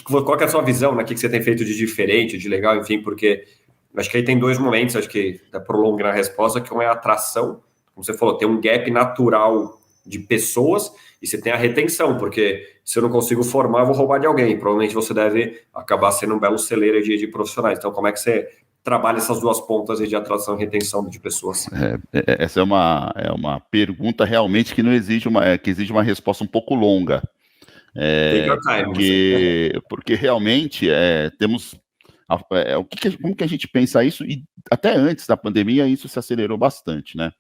qual que é a sua visão, né? O que você tem feito de diferente, de legal, enfim, porque acho que aí tem dois momentos, acho que dá prolongar a resposta, que um é a atração, como você falou, tem um gap natural de pessoas e você tem a retenção, porque se eu não consigo formar, eu vou roubar de alguém. Provavelmente você deve acabar sendo um belo celeiro de profissionais. Então, como é que você trabalha essas duas pontas aí de atração e retenção de pessoas? Essa é uma pergunta realmente que não exige que exige uma resposta um pouco longa. Take your time. Porque realmente temos. Como que a gente pensa isso? E até antes da pandemia, isso se acelerou bastante, né?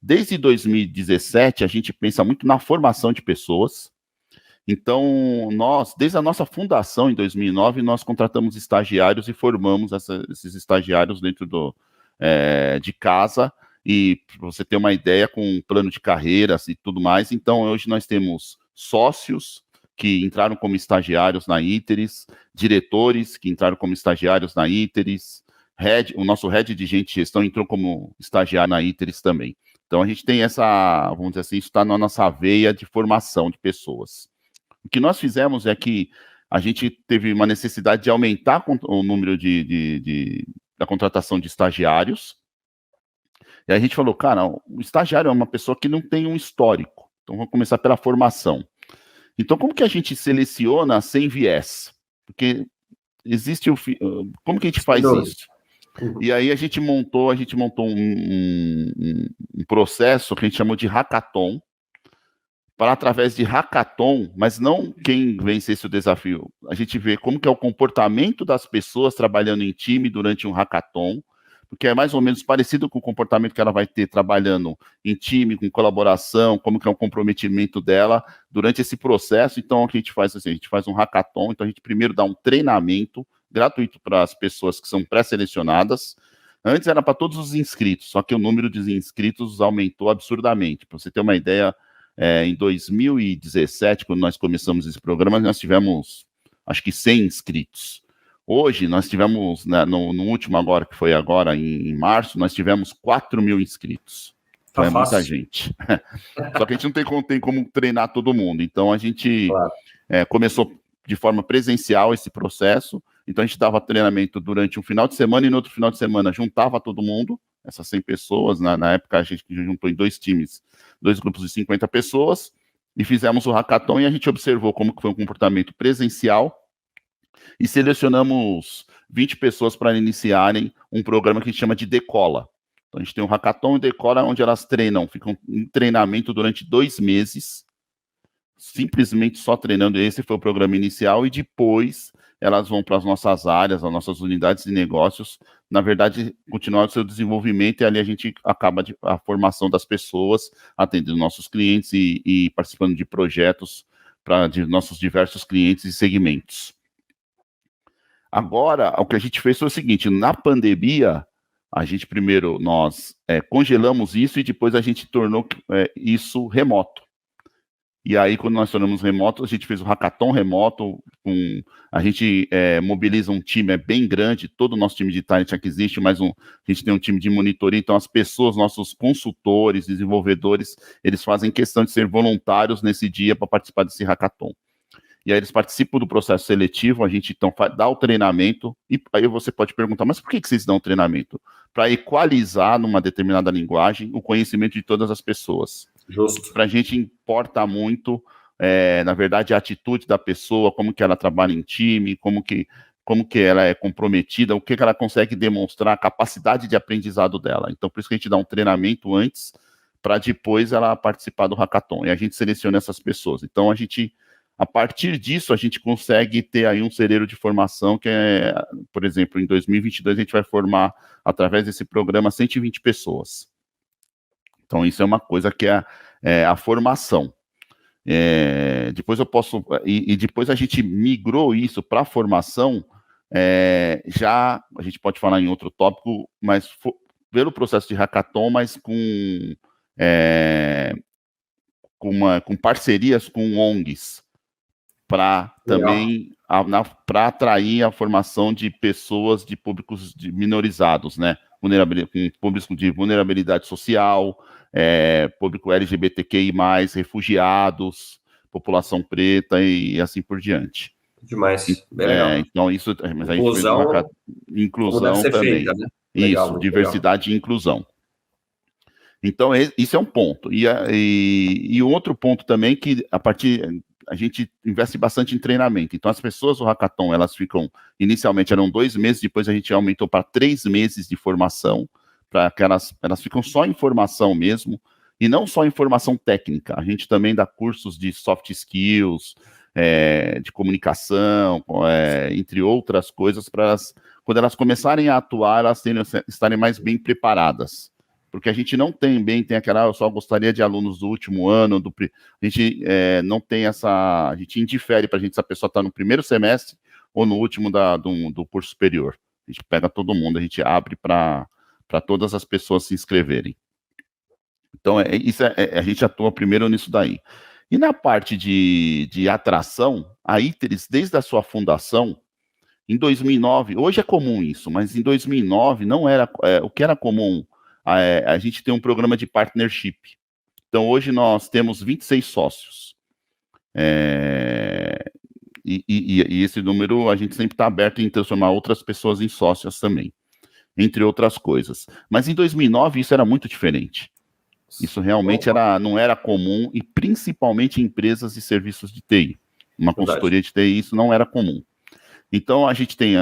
Desde 2017, a gente pensa muito na formação de pessoas. Então, desde a nossa fundação em 2009, nós contratamos estagiários e formamos esses estagiários dentro de casa. E para você ter uma ideia, com um plano de carreiras e tudo mais. Então, hoje nós temos sócios que entraram como estagiários na Iteris, diretores que entraram como estagiários na Iteris, o nosso head de gente de gestão entrou como estagiário na Iteris também. Então, a gente tem vamos dizer assim, isso está na nossa veia de formação de pessoas. O que nós fizemos é que a gente teve uma necessidade de aumentar o número da contratação de estagiários. E a gente falou, cara, o estagiário é uma pessoa que não tem um histórico. Então, vamos começar pela formação. Então, como que a gente seleciona sem viés? Porque existe como que a gente faz isso? E aí a gente montou um processo que a gente chamou de hackathon, para através de hackathon, mas não quem vencesse o desafio. A gente vê como que é o comportamento das pessoas trabalhando em time durante um hackathon, porque é mais ou menos parecido com o comportamento que ela vai ter trabalhando em time, com colaboração, como que é o comprometimento dela durante esse processo. Então, o que a gente faz assim, a gente faz um hackathon, então a gente primeiro dá um treinamento gratuito para as pessoas que são pré-selecionadas. Antes era para todos os inscritos, só que o número de inscritos aumentou absurdamente. Para você ter uma ideia, em 2017, quando nós começamos esse programa, nós tivemos, acho que 100 inscritos. Hoje, nós tivemos, no último agora, que foi agora em março, nós tivemos 4.000 inscritos. Então, muita gente. Só que a gente não tem como treinar todo mundo. Então, a gente começou de forma presencial esse processo. Então, a gente dava treinamento durante um final de semana e no outro final de semana juntava todo mundo, essas 100 pessoas. Na época, a gente juntou em 2 times, 2 grupos de 50 pessoas, e fizemos o hackathon e a gente observou como que foi um comportamento presencial e selecionamos 20 pessoas para iniciarem um programa que a gente chama de Decola. Então, a gente tem um hackathon e Decola, onde elas ficam em treinamento durante 2 meses, simplesmente só treinando. Esse foi o programa inicial, e depois elas vão para as nossas áreas, as nossas unidades de negócios, na verdade, continuar o seu desenvolvimento, e ali a gente acaba a formação das pessoas, atendendo nossos clientes e participando de projetos de nossos diversos clientes e segmentos. Agora, o que a gente fez foi o seguinte: na pandemia, a gente primeiro, nós congelamos isso e depois a gente tornou isso remoto. E aí, quando nós tornamos remoto, a gente fez o hackathon remoto, a gente mobiliza um time bem grande, todo o nosso time de talent existe, mas a gente tem um time de monitoria, então as pessoas, nossos consultores, desenvolvedores, eles fazem questão de ser voluntários nesse dia para participar desse hackathon. E aí eles participam do processo seletivo, a gente então dá o treinamento, e aí você pode perguntar, mas por que vocês dão treinamento? Para equalizar numa determinada linguagem o conhecimento de todas as pessoas. Justo. Para a gente importa muito, na verdade, a atitude da pessoa, como que ela trabalha em time, como que ela é comprometida, o que ela consegue demonstrar, a capacidade de aprendizado dela. Então, por isso que a gente dá um treinamento antes, para depois ela participar do hackathon. E a gente seleciona essas pessoas. Então, a partir disso, a gente consegue ter aí um celeiro de formação que por exemplo, em 2022, a gente vai formar, através desse programa, 120 pessoas. Então, isso é uma coisa que é a formação. Depois depois a gente migrou isso para a formação, já a gente pode falar em outro tópico, mas pelo processo de hackathon, mas com parcerias com ONGs, para também para atrair a formação de pessoas de públicos minorizados, né? Com público de vulnerabilidade social, público LGBTQI+, refugiados, população preta e assim por diante. Demais, bem legal. Então isso, mas a gente fez Inclusão, uma como deve inclusão ser também. feita, né? Legal, Isso, muito diversidade e inclusão. Então, isso é um ponto. E um outro ponto também que a gente investe bastante em treinamento. Então, as pessoas do Hackathon, elas ficam, inicialmente eram 2 meses, depois a gente aumentou para 3 meses de formação, para que elas ficam só em formação mesmo, e não só em formação técnica. A gente também dá cursos de soft skills, de comunicação, entre outras coisas, para elas, quando elas começarem a atuar, elas estarem mais bem preparadas. Porque a gente não tem aquela, eu só gostaria de alunos do último ano, a gente não tem a gente indifere para a gente se a pessoa está no primeiro semestre ou no último do curso superior. A gente pega todo mundo, a gente abre para todas as pessoas se inscreverem. Então, a gente atua primeiro nisso daí. E na parte de atração, a ITERES, desde a sua fundação, em 2009, hoje é comum isso, mas em 2009 não era, o que era comum, a gente tem um programa de partnership. Então, hoje nós temos 26 sócios. E esse número, a gente sempre está aberto em transformar outras pessoas em sócias também, entre outras coisas. Mas em 2009 isso era muito diferente. Isso realmente não era comum, e principalmente em empresas de serviços de TI. Uma consultoria de TI, isso não era comum. Então, a gente tem,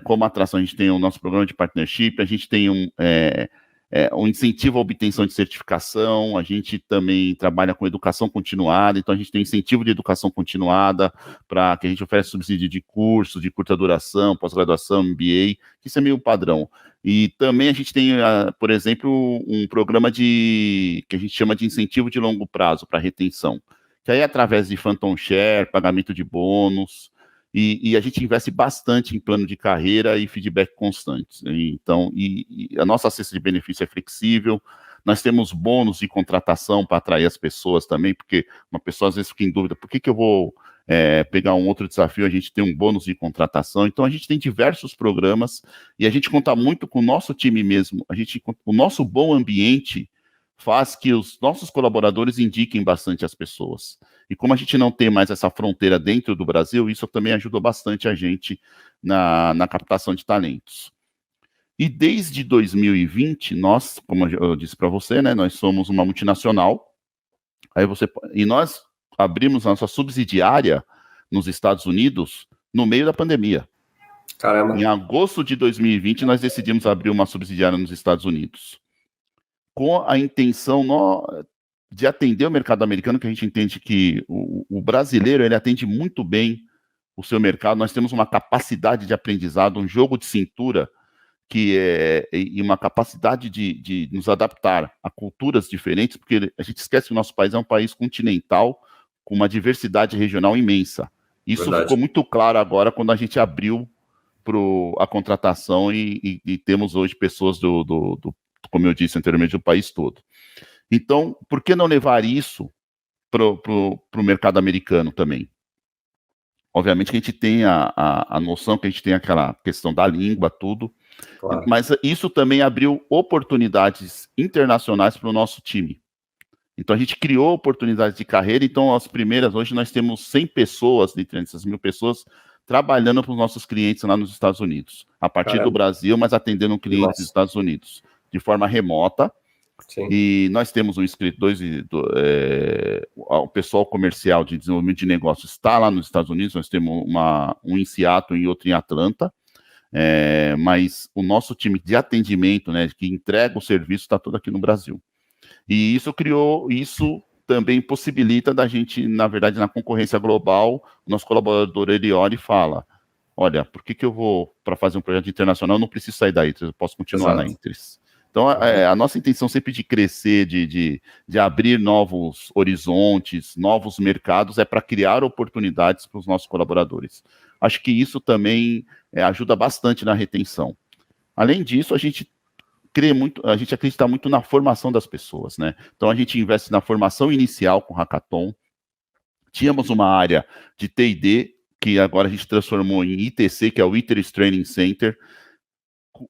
como atração, a gente tem o nosso programa de partnership, a gente tem um incentivo à obtenção de certificação, a gente também trabalha com educação continuada, então a gente tem incentivo de educação continuada, para que a gente oferece subsídio de curso, de curta duração, pós-graduação, MBA, isso é meio padrão. E também a gente tem, por exemplo, um programa que a gente chama de incentivo de longo prazo para retenção, que aí é através de phantom share, pagamento de bônus, e a gente investe bastante em plano de carreira e feedback constante. Então, a nossa cesta de benefício é flexível, nós temos bônus de contratação para atrair as pessoas também, porque uma pessoa às vezes fica em dúvida, por que eu vou pegar um outro desafio? A gente tem um bônus de contratação, então a gente tem diversos programas, e a gente conta muito com o nosso time mesmo, o nosso bom ambiente faz que os nossos colaboradores indiquem bastante as pessoas. E como a gente não tem mais essa fronteira dentro do Brasil, isso também ajuda bastante a gente na captação de talentos. E desde 2020, nós, como eu disse para você, né, nós somos uma multinacional, e nós abrimos a nossa subsidiária nos Estados Unidos no meio da pandemia. Caramba. Em agosto de 2020, nós decidimos abrir uma subsidiária nos Estados Unidos, com a intenção de atender o mercado americano, que a gente entende que o brasileiro, ele atende muito bem o seu mercado. Nós temos uma capacidade de aprendizado, um jogo de cintura, e uma capacidade de nos adaptar a culturas diferentes, porque a gente esquece que o nosso país é um país continental, com uma diversidade regional imensa. Isso ficou muito claro agora, quando a gente abriu a contratação, e temos hoje pessoas como eu disse anteriormente, do país todo. Então, por que não levar isso para o mercado americano também? Obviamente que a gente tem a noção, que a gente tem aquela questão da língua, tudo, claro, mas isso também abriu oportunidades internacionais para o nosso time. Então, a gente criou oportunidades de carreira. Então, hoje nós temos 100 pessoas, dentre essas 1.000 pessoas, trabalhando para os nossos clientes lá nos Estados Unidos, a partir do Brasil, mas atendendo clientes dos Estados Unidos, de forma remota. Sim. E nós temos um inscrito, o pessoal comercial de desenvolvimento de negócios está lá nos Estados Unidos, nós temos um em Seattle e outro em Atlanta, mas o nosso time de atendimento, né, que entrega o serviço, está todo aqui no Brasil. E isso também possibilita da gente, na verdade, na concorrência global, o nosso colaborador, ele olha e fala, olha, por que eu vou, para fazer um projeto internacional, eu não preciso sair da ITERES, eu posso continuar na ITERES. Então, a nossa intenção sempre de crescer, de abrir novos horizontes, novos mercados, é para criar oportunidades para os nossos colaboradores. Acho que isso também ajuda bastante na retenção. Além disso, a gente acredita muito na formação das pessoas, né? Então, a gente investe na formação inicial com o Hackathon. Tínhamos uma área de T&D, que agora a gente transformou em ITC, que é o ITERES Training Center.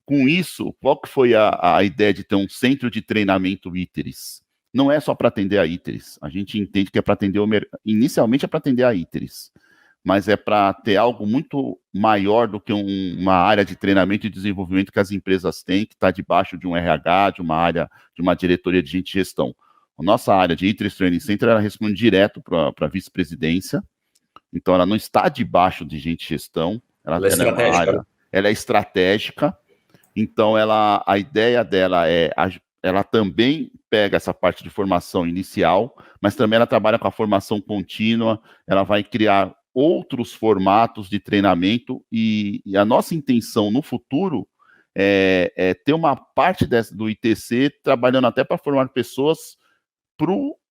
Com isso, qual que foi a ideia de ter um centro de treinamento ITERES? Não é só para atender a ITERES. A gente entende que é para atender inicialmente é para atender a ITERES. mas é para ter algo muito maior do que uma área de treinamento e desenvolvimento que as empresas têm, que está debaixo de um RH, de uma área, de uma diretoria de gente de gestão. A nossa área de Interest Training Center, ela responde direto para a vice-presidência, então ela não está debaixo de gente de gestão, ela é estratégica, né? Ela é estratégica, então a ideia dela ela também pega essa parte de formação inicial, mas também ela trabalha com a formação contínua, ela vai criar outros formatos de treinamento e a nossa intenção no futuro é ter uma parte do ITC trabalhando até para formar pessoas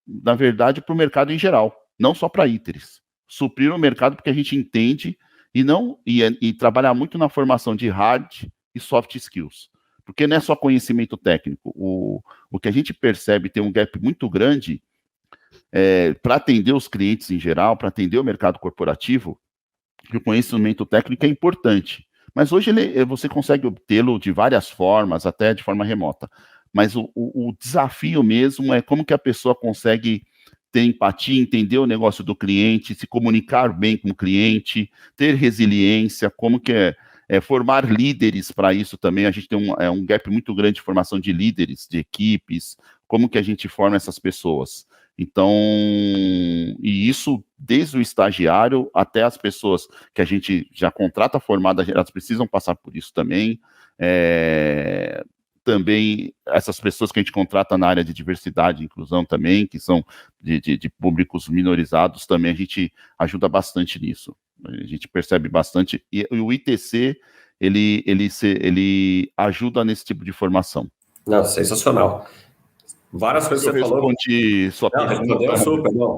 na verdade, para o mercado em geral, não só para ITERs. Suprir o mercado porque a gente entende e trabalhar muito na formação de hard e soft skills. Porque não é só conhecimento técnico. O que a gente percebe tem um gap muito grande para atender os clientes em geral, para atender o mercado corporativo, que o conhecimento técnico é importante. Mas hoje você consegue obtê-lo de várias formas, até de forma remota. Mas o desafio mesmo é como que a pessoa consegue ter empatia, entender o negócio do cliente, se comunicar bem com o cliente, ter resiliência, como que formar líderes para isso também. A gente tem um gap muito grande de formação de líderes, de equipes, como que a gente forma essas pessoas. Então, e isso desde o estagiário até as pessoas que a gente já contrata formada, elas precisam passar por isso também. Também essas pessoas que a gente contrata na área de diversidade e inclusão também, que são de públicos minorizados, também a gente ajuda bastante nisso. A gente percebe bastante, e o ITC, ele ajuda nesse tipo de formação. Não, sensacional. Várias coisas que você falou. Eu respondi sua pergunta. Respondeu super, não.